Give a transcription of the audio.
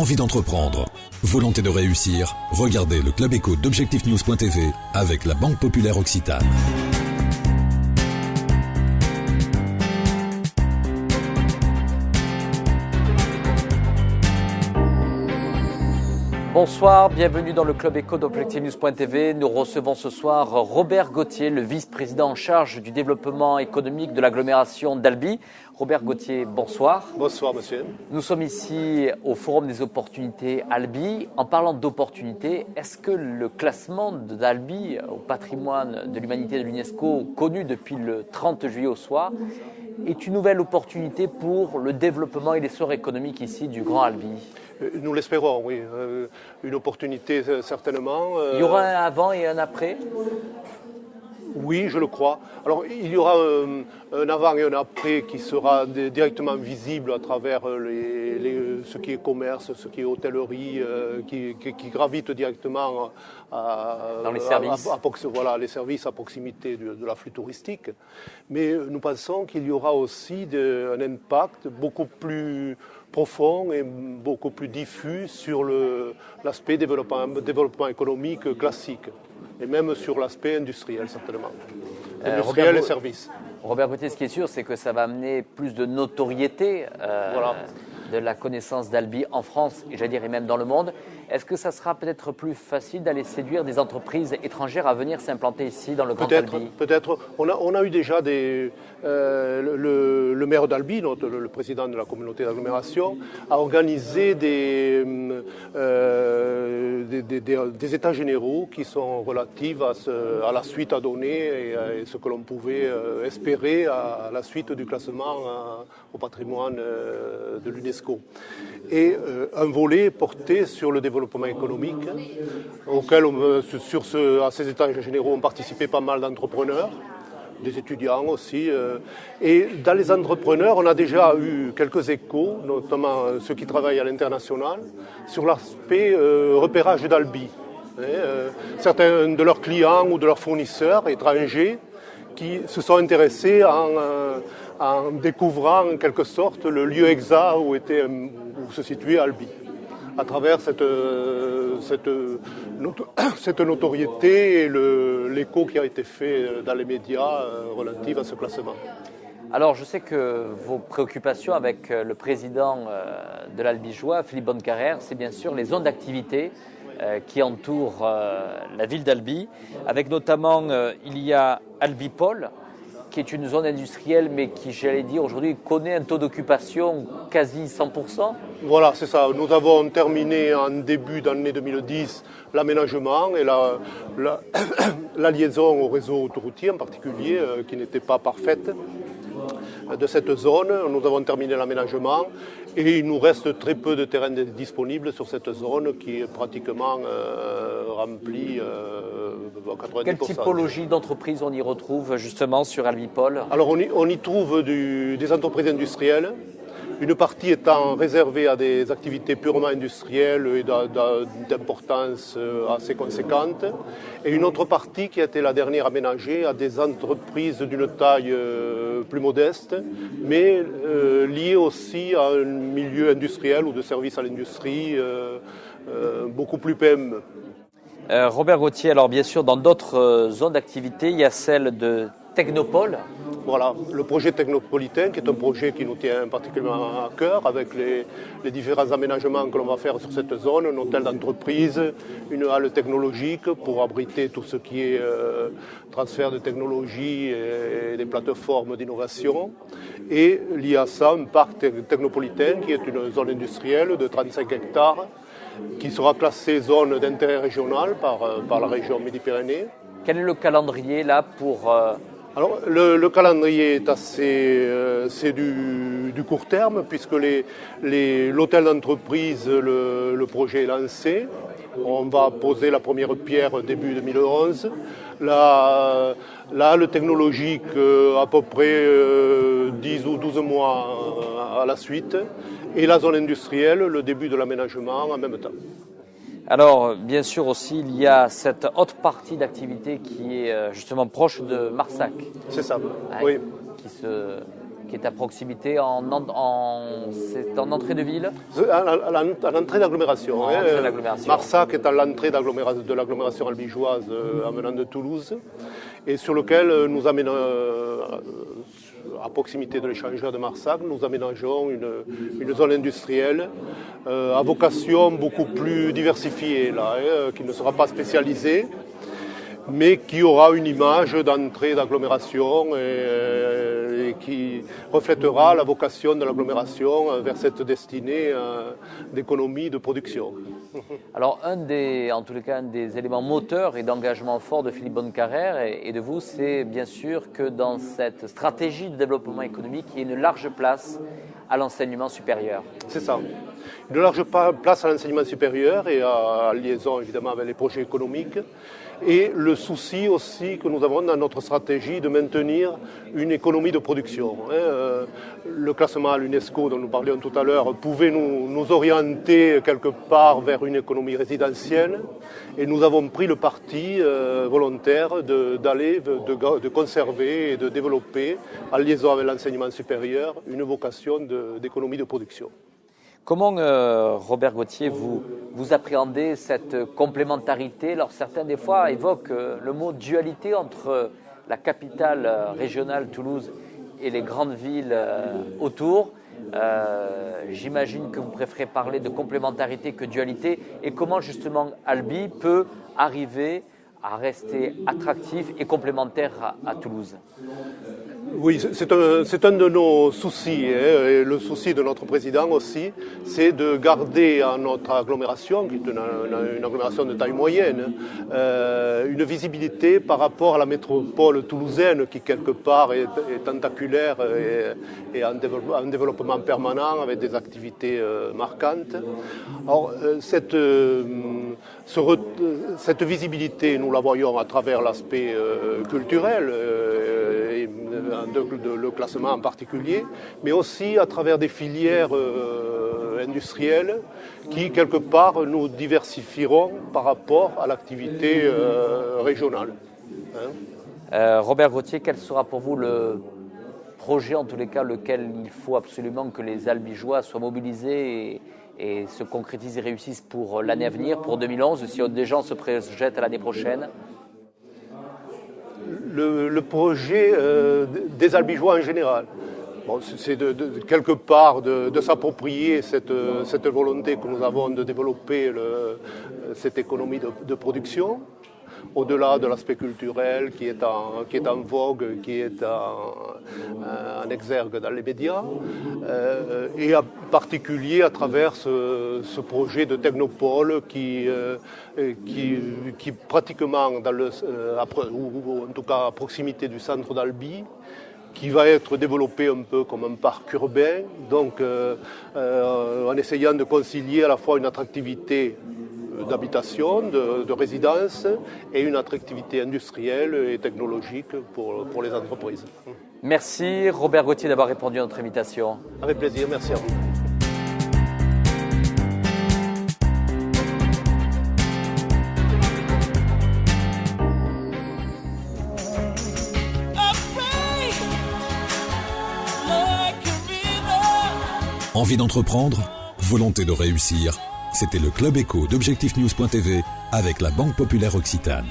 envie d'entreprendre, volonté de réussir, regardez le Club Éco d'Objectif-News.tv avec la Banque Populaire Occitane. Bonsoir, bienvenue dans le Club Éco d'Objectif-News.tv. Nous recevons ce soir Robert Gauthier, le vice-président en charge du développement économique de l'agglomération d'Albi. Robert Gauthier, bonsoir. Bonsoir, monsieur. Nous sommes ici au Forum des opportunités Albi. En parlant d'opportunités, est-ce que le classement d'Albi au patrimoine de l'humanité de l'UNESCO, connu depuis le 30 juillet au soir, est une nouvelle opportunité pour le développement et l'essor économique ici du Grand Albi? Nous l'espérons, oui. Une opportunité, certainement. Il y aura un avant et un après? Oui, je le crois. Alors, il y aura un avant et un après qui sera directement visible à travers ce qui est commerce, ce qui est hôtellerie, qui gravite directement dans les services. Voilà, les services à proximité de l'afflux touristique. Mais nous pensons qu'il y aura aussi un impact beaucoup plus profond et beaucoup plus diffus sur l'aspect développement économique classique. Et même sur l'aspect industriel, certainement. Industriel et services. Robert Gauthier, ce qui est sûr, c'est que ça va amener plus de notoriété de la connaissance d'Albi en France, et j'allais dire, et même dans le monde. Est-ce que ça sera peut-être plus facile d'aller séduire des entreprises étrangères à venir s'implanter ici, dans le Grand Albi? Peut-être. On a eu déjà le maire d'Albi, le président de la communauté d'agglomération, a organisé des états généraux qui sont relatifs à la suite à donner et ce que l'on pouvait espérer à la suite du classement au patrimoine de l'UNESCO. Et un volet porté sur le développement économique, auquel à ces états généraux ont participé pas mal d'entrepreneurs, des étudiants aussi. Et dans les entrepreneurs, on a déjà eu quelques échos, notamment ceux qui travaillent à l'international, sur l'aspect repérage d'Albi. Certains de leurs clients ou de leurs fournisseurs étrangers qui se sont intéressés en découvrant en quelque sorte le lieu exact où se situait Albi, à travers cette notoriété et l'écho qui a été fait dans les médias relatif à ce classement. Alors, je sais que vos préoccupations avec le président de l'Albigeois, Philippe Bonnecarrère, c'est bien sûr les zones d'activité qui entourent la ville d'Albi, avec notamment, il y a Albipol, qui est une zone industrielle, mais qui, j'allais dire, aujourd'hui connaît un taux d'occupation quasi 100%. Voilà, c'est ça. Nous avons terminé en début d'année 2010 l'aménagement et la liaison au réseau autoroutier en particulier, qui n'était pas parfaite de cette zone. Nous avons terminé l'aménagement et il nous reste très peu de terrain disponible sur cette zone qui est pratiquement remplie à 90%. Quelle typologie d'entreprise on y retrouve justement sur Albipol? Alors on y trouve des entreprises industrielles, une partie étant réservée à des activités purement industrielles et d'importance assez conséquente, et une autre partie qui a été la dernière aménagée à des entreprises d'une taille plus modeste, mais liées aussi à un milieu industriel ou de services à l'industrie beaucoup plus PME. Robert Gauthier, alors bien sûr, dans d'autres zones d'activité, il y a celle de Technopole. Voilà, le projet technopolitain, qui est un projet qui nous tient particulièrement à cœur, avec les différents aménagements que l'on va faire sur cette zone, un hôtel d'entreprise, une halle technologique pour abriter tout ce qui est transfert de technologie et des plateformes d'innovation. Et lié à ça, un parc technopolitain, qui est une zone industrielle de 35 hectares, qui sera classée zone d'intérêt régional par la région Midi-Pyrénées. Quel est le calendrier là pour... Alors, le calendrier est c'est du court terme, puisque l'hôtel d'entreprise, le projet est lancé. On va poser la première pierre début 2011. La halle technologique, à peu près 10 ou 12 mois à la suite. Et la zone industrielle, le début de l'aménagement en même temps. Alors, bien sûr aussi, il y a cette autre partie d'activité qui est justement proche de Marsac. C'est ça, hein, oui. qui est à proximité, c'est en entrée de ville? À l'entrée d'agglomération. Marsac est à l'entrée de l'agglomération albigeoise en venant de Toulouse, et sur lequel nous aménageons, à proximité de l'échangeur de Marsac, nous aménageons une zone industrielle à vocation beaucoup plus diversifiée, là, qui ne sera pas spécialisée, mais qui aura une image d'entrée d'agglomération et qui reflètera la vocation de l'agglomération vers cette destinée d'économie de production. Alors, un des éléments moteurs et d'engagement fort de Philippe Bonnecarrère et de vous, c'est bien sûr que dans cette stratégie de développement économique, il y ait une large place à l'enseignement supérieur. C'est ça. Une large place à l'enseignement supérieur et à liaison évidemment avec les projets économiques. Et le souci aussi que nous avons dans notre stratégie de maintenir une économie de production. Le classement à l'UNESCO dont nous parlions tout à l'heure pouvait nous orienter quelque part vers une économie résidentielle, et nous avons pris le parti volontaire de conserver et de développer, en liaison avec l'enseignement supérieur, une vocation d'économie de production. Comment, Robert Gauthier, vous appréhendez cette complémentarité? Alors certains, des fois, évoquent le mot dualité entre la capitale régionale, Toulouse, et les grandes villes autour. J'imagine que vous préférez parler de complémentarité que dualité. Et comment, justement, Albi peut arriver à rester attractif et complémentaire à Toulouse? Oui, c'est un de nos soucis, et le souci de notre président aussi, c'est de garder à notre agglomération, qui est une agglomération de taille moyenne, une visibilité par rapport à la métropole toulousaine qui quelque part est tentaculaire et en développement permanent avec des activités marquantes. Alors, cette visibilité, nous la voyons à travers l'aspect culturel, le classement en particulier, mais aussi à travers des filières industrielles qui, quelque part, nous diversifieront par rapport à l'activité régionale. Robert Gauthier, quel sera pour vous le projet, en tous les cas, lequel il faut absolument que les Albigeois soient mobilisés et se concrétisent et réussissent pour l'année à venir, pour 2011, si des gens se projettent à l'année prochaine? Le projet des Albigeois en général. Bon, c'est quelque part de s'approprier cette volonté que nous avons de développer cette économie de production, au-delà de l'aspect culturel qui est en vogue, qui est en exergue dans les médias, et en particulier à travers ce projet de technopole qui pratiquement, ou en tout cas à proximité du centre d'Albi, qui va être développé un peu comme un parc urbain, donc en essayant de concilier à la fois une attractivité d'habitation, de résidence, et une attractivité industrielle et technologique pour les entreprises. Merci Robert Gauthier d'avoir répondu à notre invitation. Avec plaisir, merci à vous. Envie d'entreprendre? Volonté de réussir? C'était le Club Éco d'Objectif News.tv avec la Banque Populaire Occitane.